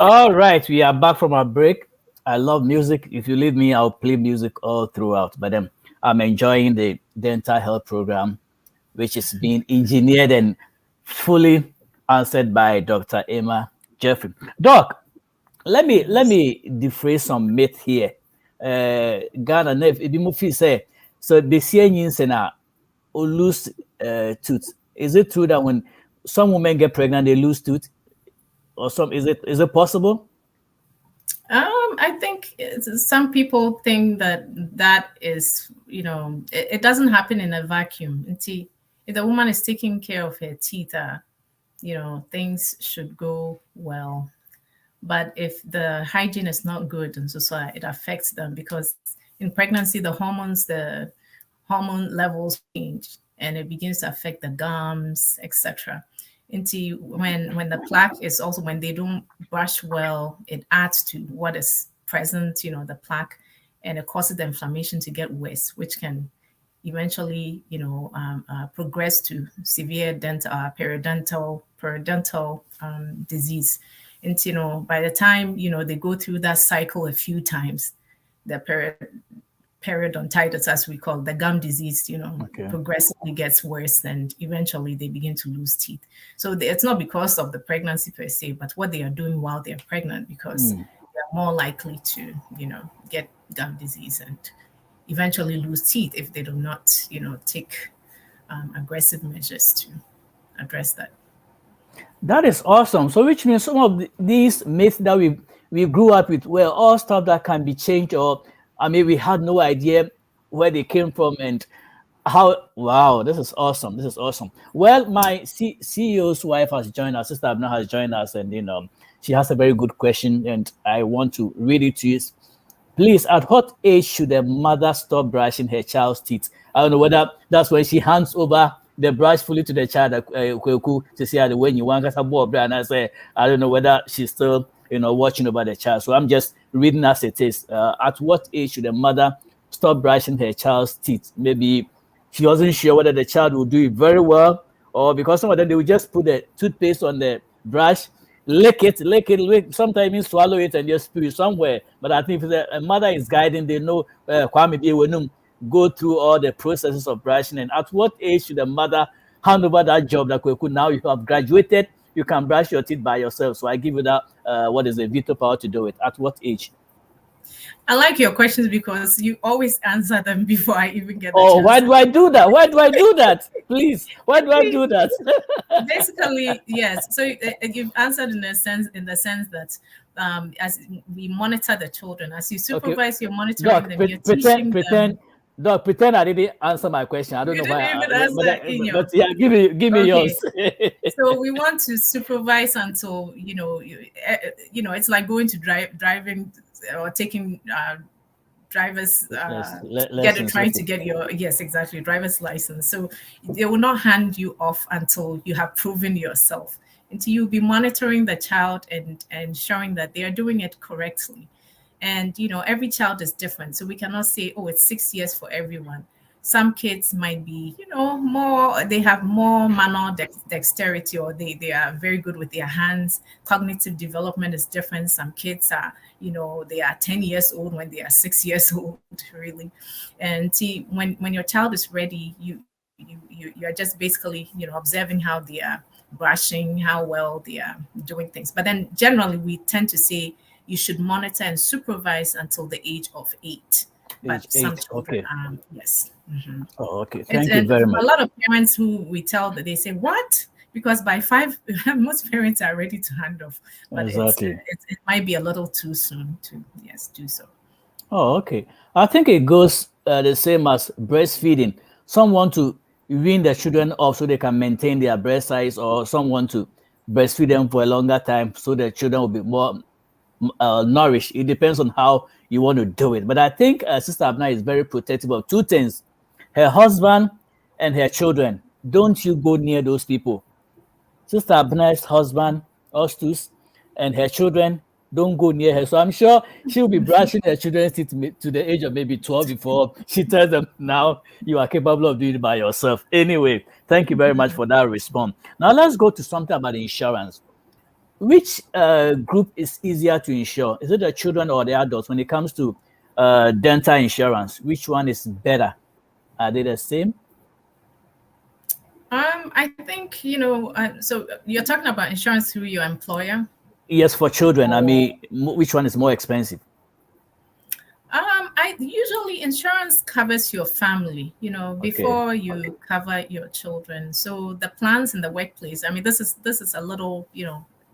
All right, we are back from our break. I love music. If you leave me, I'll play music all throughout. But I'm enjoying the dental health program, which is being engineered and fully answered by Dr. Emma Jeffrey. Doc, let me defray some myth here. Ghana, if you say so, the CNs and lose tooth. Is it true that when some women get pregnant, they lose tooth, or some? Is it possible? I think some people think that is, it doesn't happen in a vacuum. If the woman is taking care of her teeth, things should go well. But if the hygiene is not good, and so it affects them, because in pregnancy, the hormone levels change and it begins to affect the gums, etc. When the plaque is also, when they don't brush well, it adds to what is present, the plaque, and it causes the inflammation to get worse, which can eventually, progress to severe periodontal disease. And by the time they go through that cycle a few times, the periodontitis, as we call it, the gum disease, progressively gets worse, and eventually they begin to lose teeth. So it's not because of the pregnancy per se, but what they are doing while they're pregnant, because they're more likely to, get gum disease and eventually lose teeth if they do not, take aggressive measures to address that. That is awesome. So which means some of these myths that we grew up with were all stuff that can be changed, or we had no idea where they came from and how. Wow, this is awesome. This is awesome. Well, my CEO's wife has joined us. Sister Abna has joined us, and she has a very good question, and I want to read it to you. Please, at what age should a mother stop brushing her child's teeth? I don't know whether that's when she hands over the brush fully to the child to see how when you want to have and I say, I don't know whether she's still watching over the child. So I'm just reading as it is. At what age should a mother stop brushing her child's teeth? Maybe she wasn't sure whether the child will do it very well, or because some of them they will just put the toothpaste on the brush, lick it, sometimes even swallow it and just spew it somewhere. But I think if a mother is guiding, they know go through all the processes of brushing. And at what age should a mother hand over that job that now you have graduated, you can brush your teeth by yourself? So I give you that veto power to do it. At what age? I like your questions because you always answer them before I even get the chance. Why do I do that? Why do I do that? Please, why do I do that? Basically, yes. So you've answered in the sense that as we monitor the children, as you supervise, you're monitoring them. You're teaching them. Doc, pretend I didn't answer my question. I don't know why. But yeah, give me yours. So we want to supervise until it's like going to driving or taking driver's trying to get your driver's license. So they will not hand you off until you have proven yourself. Until you'll be monitoring the child and ensuring that they are doing it correctly. And, every child is different. So we cannot say, it's 6 years for everyone. Some kids might be, they have more manual dexterity, or they are very good with their hands. Cognitive development is different. Some kids are, they are 10 years old when they are 6 years old, really. And see, when your child is ready, you are just basically, observing how they are brushing, how well they are doing things. But then generally we tend to say, you should monitor and supervise until the age of 8. But some children, yes. Mm-hmm. Oh, okay. Thank you very much. A lot of parents who we tell that they say, what? Because by 5, most parents are ready to hand off. But exactly. It might be a little too soon to, do so. Oh, okay. I think it goes the same as breastfeeding. Some want to wean the children off so they can maintain their breast size, or someone to breastfeed them for a longer time so the children will be more nourished. It depends on how you want to do it. But I think Sister Abna is very protective of two things: her husband and her children. Don't you go near those people. Sister Abna's husband, Ostus, and her children, don't go near her. So I'm sure she'll be brushing her children's teeth to the age of maybe 12 before she tells them, now you are capable of doing it by yourself. Anyway, thank you very much for that response. Now let's go to something about insurance. Which group is easier to insure? Is it the children or the adults when it comes to dental insurance? Which one is better? Are they the same? I think, so you're talking about insurance through your employer? Yes, for children. I mean, which one is more expensive? I usually insurance covers your family, before you cover your children. So the plans in the workplace, I mean, this is a little,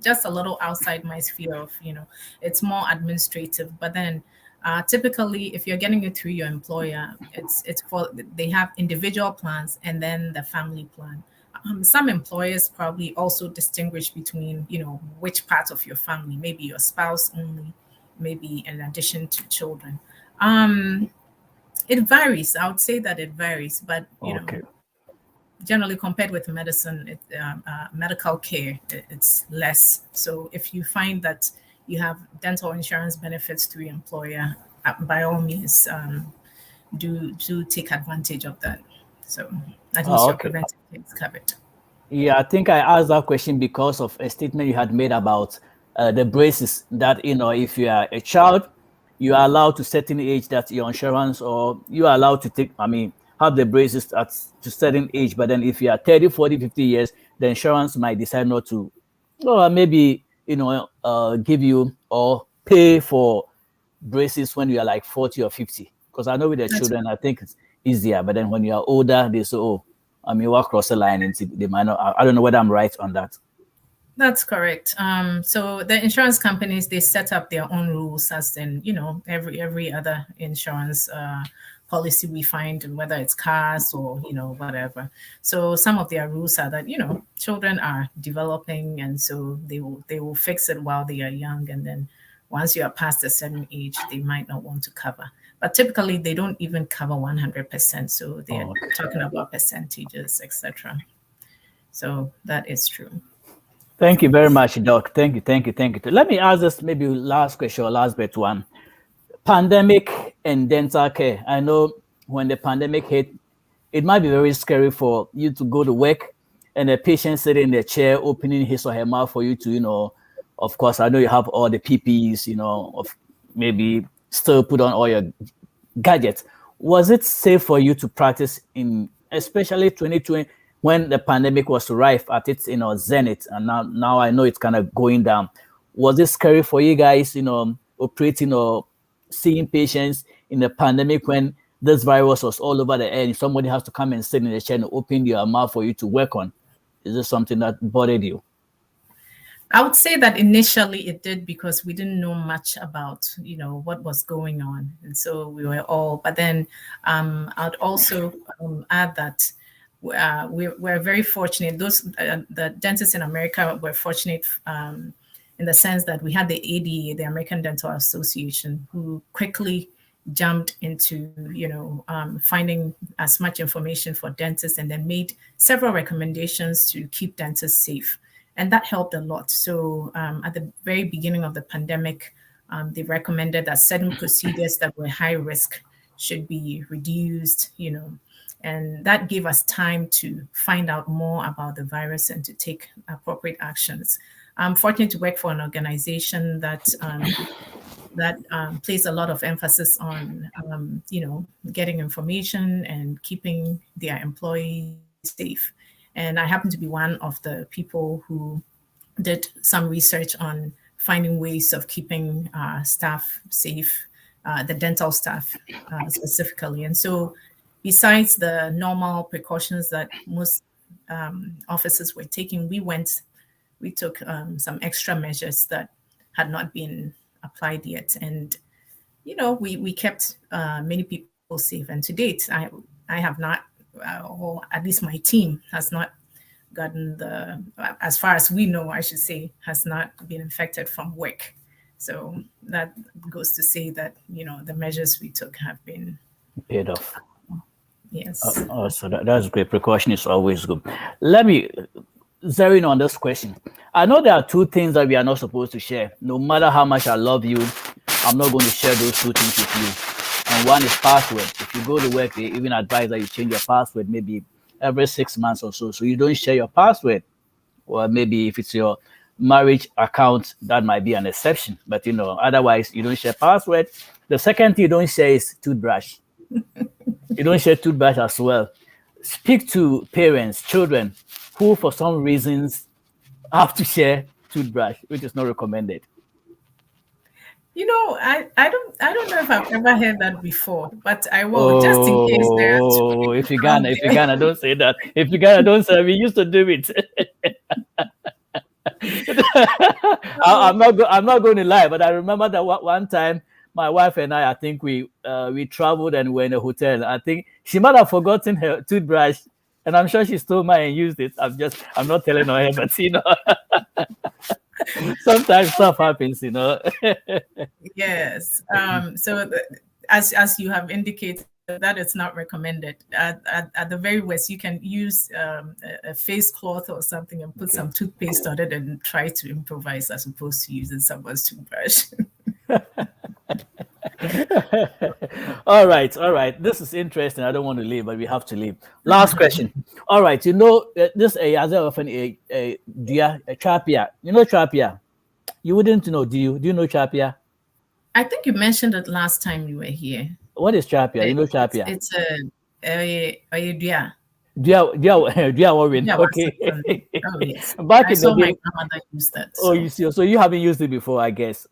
just a little outside my sphere of, it's more administrative. But then typically, if you're getting it through your employer, it's for, they have individual plans and then the family plan. Some employers probably also distinguish between, which part of your family, maybe your spouse only, maybe in addition to children. It varies. I would say that it varies, but generally compared with medicine, medical care, it's less. So if you find that you have dental insurance benefits through your employer, by all means, do take advantage of that. So at least your preventive care is covered. Yeah, I think I asked that question because of a statement you had made about the braces that, if you are a child, you are allowed to certain age that your insurance, or you are allowed to take, have the braces at to certain age. But then if you are 30, 40, 50 years, the insurance might decide not to, or maybe, give you or pay for braces when you are like 40 or 50. Because I know with the children, I think it's easier. But then when you are older, they say, walk across the line, and they might not. I don't know whether I'm right on that. That's correct. So the insurance companies, they set up their own rules, as in, every other insurance policy we find, whether it's cars or, whatever. So some of their rules are that, children are developing, and so they will fix it while they are young. And then once you are past a certain age, they might not want to cover. But typically, they don't even cover 100%. So they're talking about percentages, etc. So that is true. Thank you very much, Doc. Thank you. Let me ask this maybe last question or last bit one. Pandemic and dental care. I know when the pandemic hit, it might be very scary for you to go to work and a patient sitting in the chair opening his or her mouth for you to, of course, I know you have all the PPEs, of maybe still put on all your gadgets. Was it safe for you to practice in, especially 2020, when the pandemic was rife at its zenith, and now I know it's kind of going down? Was it scary for you guys, operating or seeing patients in the pandemic when this virus was all over the air and somebody has to come and sit in the chair and open your mouth for you to work on? Is this something that bothered you? I would say that initially it did, because we didn't know much about, what was going on. And so we were all, but then I'd also add that we're very fortunate. The dentists in America were fortunate in the sense that we had the ADA, the American Dental Association, who quickly jumped into, finding as much information for dentists, and then made several recommendations to keep dentists safe. And that helped a lot. So at the very beginning of the pandemic, they recommended that certain procedures that were high risk should be reduced, and that gave us time to find out more about the virus and to take appropriate actions. I'm fortunate to work for an organization that place a lot of emphasis on, getting information and keeping their employees safe. And I happen to be one of the people who did some research on finding ways of keeping staff safe, the dental staff specifically. And so besides the normal precautions that most offices were taking, we took some extra measures that had not been applied yet. And, we kept many people safe. And to date, I have not or at least my team has not gotten as far as we know, I should say, has not been infected from work. So that goes to say that, the measures we took have been paid off. Yes. So that's great. Precaution is always good. Let me zero in on this question. I know there are two things that we are not supposed to share. No matter how much I love you, I'm not going to share those two things with you. And one is password. If you go to work, they even advise that you change your password maybe every 6 months or so. So you don't share your password. Or maybe if it's your marriage account, that might be an exception. But otherwise you don't share password. The second thing you don't share is toothbrush. You don't share toothbrush as well. Speak to parents, children who for some reasons have to share toothbrush, which is not recommended. I don't know if I've ever heard that before, but I will, just in case there are two. If you Ghana, don't say that. If you Ghana, don't say. We used to do it. I'm not going to lie, but I remember that one time my wife and I think we traveled and were in a hotel. I think she might have forgotten her toothbrush, and I'm sure she stole mine and used it. I'm not telling her, but sometimes stuff happens, Yes. So as you have indicated, that is not recommended. At the very worst, you can use a face cloth or something and put some toothpaste on it and try to improvise as opposed to using someone's toothbrush. All right. This is interesting. I don't want to leave, but we have to leave. Last question. All right. This as often a trapia. Trapia. You wouldn't know, do you? Do you know trapia? I think you mentioned it last time you were here. What is trapia? You know trapia? It's a dia. Warren. Okay. Oh, yes. Back in the day, my grandmother used that. So. Oh, you see. So you haven't used it before, I guess.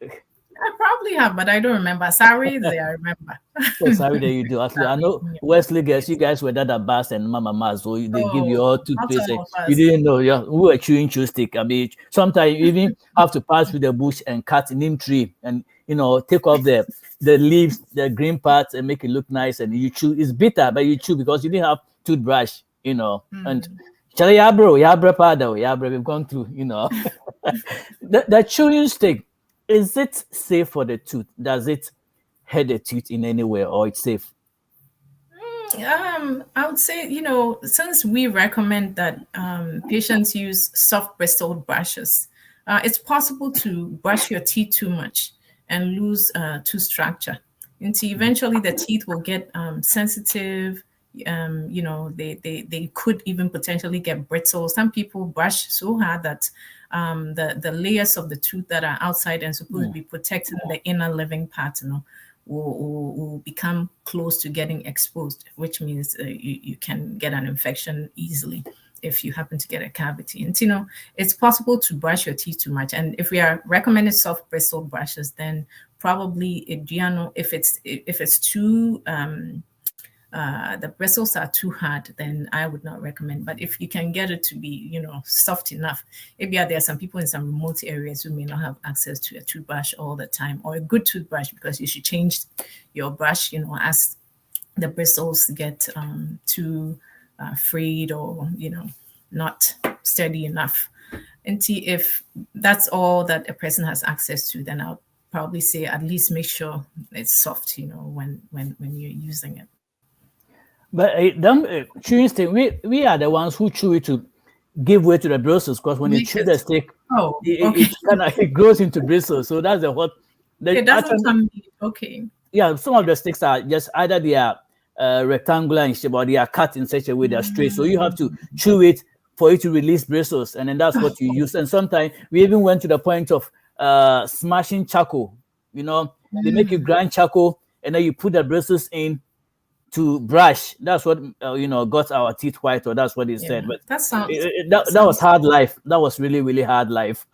I probably have, but I don't remember. Sorry, I remember. Oh, sorry that you do. Actually, I know Wesley girls, you guys were Dada Bass and Mama Maz, so they give you all toothpaste. You didn't know, yeah. We were chewing chew stick. I mean, sometimes you even have to pass through the bush and cut a neem tree and take off the leaves, the green parts, and make it look nice. And you chew. It's bitter, but you chew because you didn't have toothbrush, And Charlie, we've gone through, the chewing stick. Is it safe for the tooth? Does it hurt the tooth in any way, or it's safe? I would say, since we recommend that patients use soft bristled brushes, it's possible to brush your teeth too much and lose tooth structure. And eventually the teeth will get sensitive. They could even potentially get brittle. Some people brush so hard that the layers of the tooth that are outside and supposed to be protecting the inner living part, will become close to getting exposed, which means you can get an infection easily if you happen to get a cavity. And it's possible to brush your teeth too much. And if we are recommending soft bristled brushes, then probably if it's too the bristles are too hard, then I would not recommend. But if you can get it to be, soft enough, maybe there are some people in some remote areas who may not have access to a toothbrush all the time, or a good toothbrush, because you should change your brush, as the bristles get too frayed or, not steady enough. And if that's all that a person has access to, then I'll probably say at least make sure it's soft, when you're using it. But chewing stick, we are the ones who chew it to give way to the bristles, because when you chew the stick, it grows into bristles. So that's it doesn't come okay. Yeah, some of the sticks are just either they are rectangular in shape or they are cut in such a way they're straight. So you have to chew it for it to release bristles, and then that's what you use. And sometimes we even went to the point of smashing charcoal. They make you grind charcoal, and then you put the bristles in to brush. That's what got our teeth white, or that's what he said. But that was hard life. That was really, really hard life.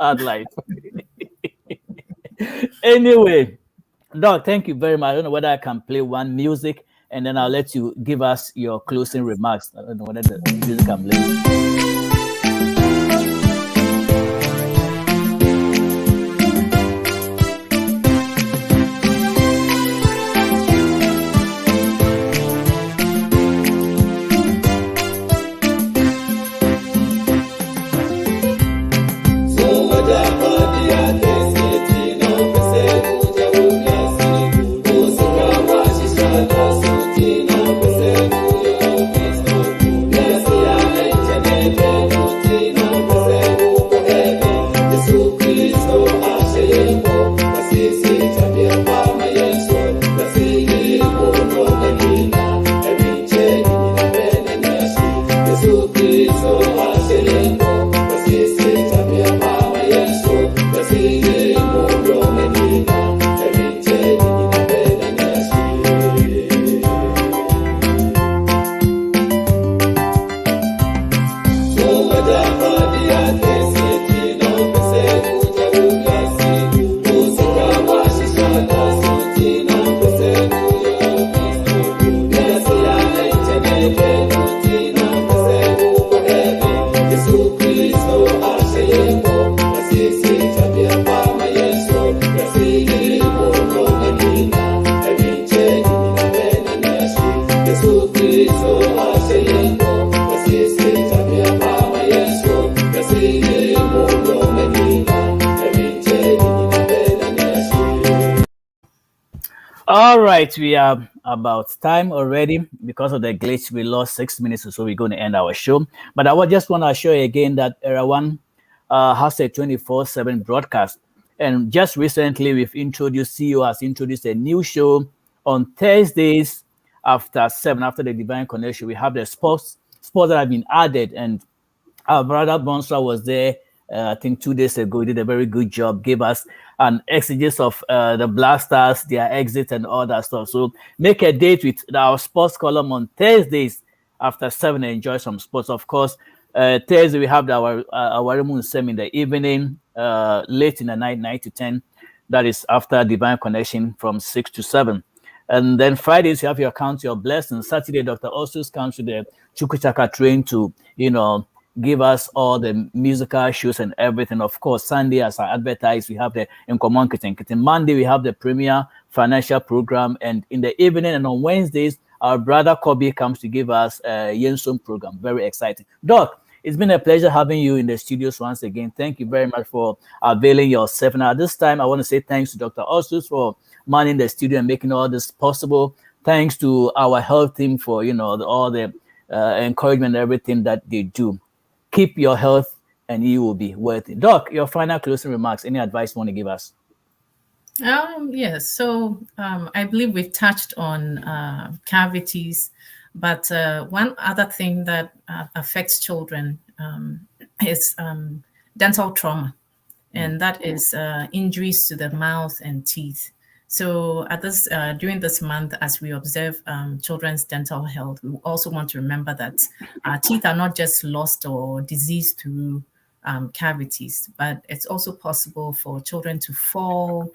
Anyway, Doc, thank you very much. I don't know whether I can play one music, and then I'll let you give us your closing remarks. I don't know whether the music can play. All right, we are about time already. Because of the glitch, we lost 6 minutes or so. We're going to end our show. But I just want to show you again that Era One has a 24/7 broadcast. And just recently, CEO has introduced a new show on Thursdays after 7, after the Divine Connection. We have the sports that have been added. And our brother Bonsra was there, I think 2 days ago. He did a very good job, gave us an exegesis of the Blasters, their exit, and all that stuff. So make a date with our sports column on Thursdays after 7 and enjoy some sports. Of course, Thursday we have our Remun Sem in the evening, late in the night, 9 to 10. That is after Divine Connection from 6 to 7. And then Fridays, you have your Count Your Blessings. Saturday, Dr. Osus comes to the Chukwuchaka train to, give us all the musical shows and everything. Of course, Sunday, as I advertised, we have the Nkomo Nketen. Monday, we have the Premier Financial Program. And in the evening and on Wednesdays, our brother Kobe comes to give us a Yensom program. Very exciting. Doc, it's been a pleasure having you in the studios once again. Thank you very much for availing yourself. Now, this time, I want to say thanks to Dr. Osus for manning the studio and making all this possible. Thanks to our health team for, all the encouragement and everything that they do. Keep your health and you will be worthy. Doc, your final closing remarks. Any advice you want to give us? Yes. So I believe we've touched on cavities, but one other thing that affects children is dental trauma, and that is injuries to the mouth and teeth. So at this during this month, as we observe children's dental health, we also want to remember that teeth are not just lost or diseased through cavities, but it's also possible for children to fall,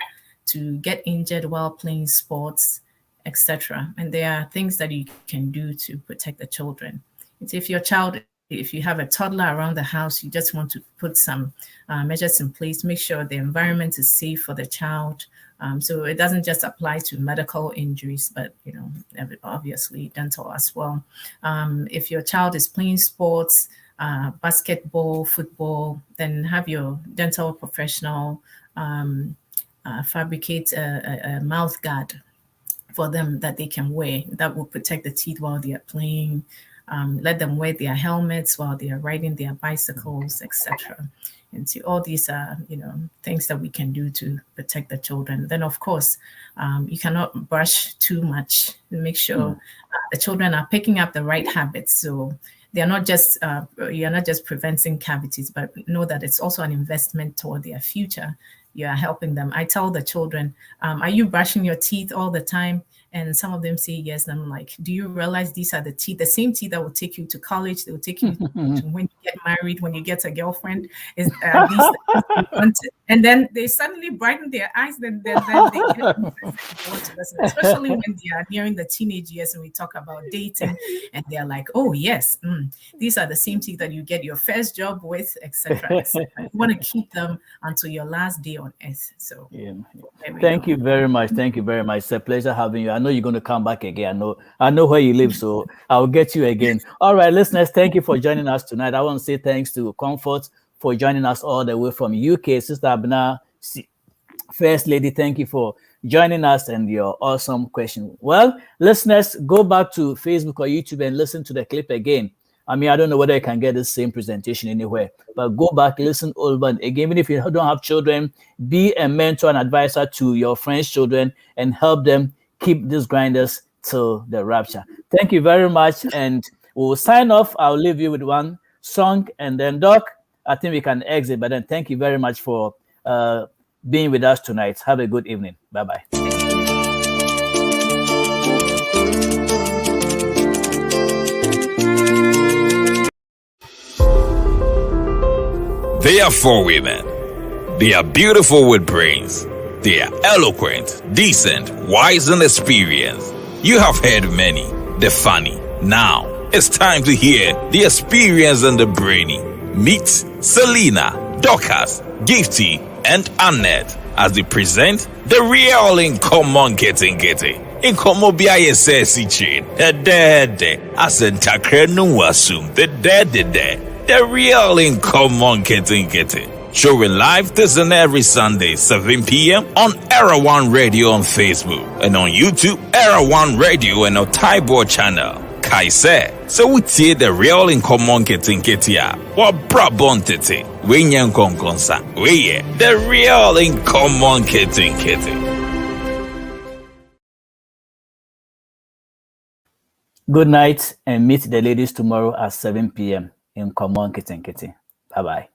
to get injured while playing sports, etc. And there are things that you can do to protect the children. If you have a toddler around the house, you just want to put some measures in place, make sure the environment is safe for the child. So it doesn't just apply to medical injuries, but obviously dental as well. If your child is playing sports, basketball, football, then have your dental professional fabricate a mouth guard for them that they can wear that will protect the teeth while they are playing. Let them wear their helmets while they are riding their bicycles, etc. And so all these are, things that we can do to protect the children. Then, of course, you cannot brush too much. Make sure the children are picking up the right habits. So they are not just you're not just preventing cavities, but know that it's also an investment toward their future. You are helping them. I tell the children, are you brushing your teeth all the time? And some of them say yes. And I'm like, do you realize these are the teeth, the same teeth that will take you to college? They will take you to when you get married, when you get a girlfriend. Is these and then they suddenly brighten their eyes. Then they get want to listen, especially when they are nearing the teenage years and we talk about dating. And they're like, oh yes, these are the same teeth that you get your first job with, etc. You want to keep them until your last day on earth. So thank you very much. Thank you very much. It's a pleasure having you. I know you're going to come back again. I know where you live, so I'll get you again. All right, listeners, thank you for joining us tonight. I want to say thanks to Comfort for joining us all the way from UK. Sister Abna, First Lady, thank you for joining us and your awesome question. Well, listeners, go back to Facebook or YouTube and listen to the clip again. I mean, I don't know whether you can get the same presentation anywhere, but go back, listen over and again. Even if you don't have children, be a mentor and advisor to your friends' children and help them keep these grinders till the rapture. Thank you very much. And we'll sign off. I'll leave you with one song. And then, Doc, I think we can exit. But then thank you very much for being with us tonight. Have a good evening. Bye-bye. They are 4 women. They are beautiful with brains. They are eloquent, decent, wise, and experienced. You have heard many, the funny. Now it's time to hear the experience and the brainy. Meet Selena, Dorcas, Gifty, and Annette as they present the real in common getting. In Komobia Yesesi chain, the dead, as in Takrenu assume the dead, the real in common getting. Showing live this and every Sunday, 7 p.m. on Era One Radio on Facebook and on YouTube, Era One Radio and on Untitled Channel. Kaise, so we see the real in common getting what brabon tete, we nyan konkonsa, we the real in common getting. Good night and meet the ladies tomorrow at 7 p.m. in Common Kitty. Bye-bye.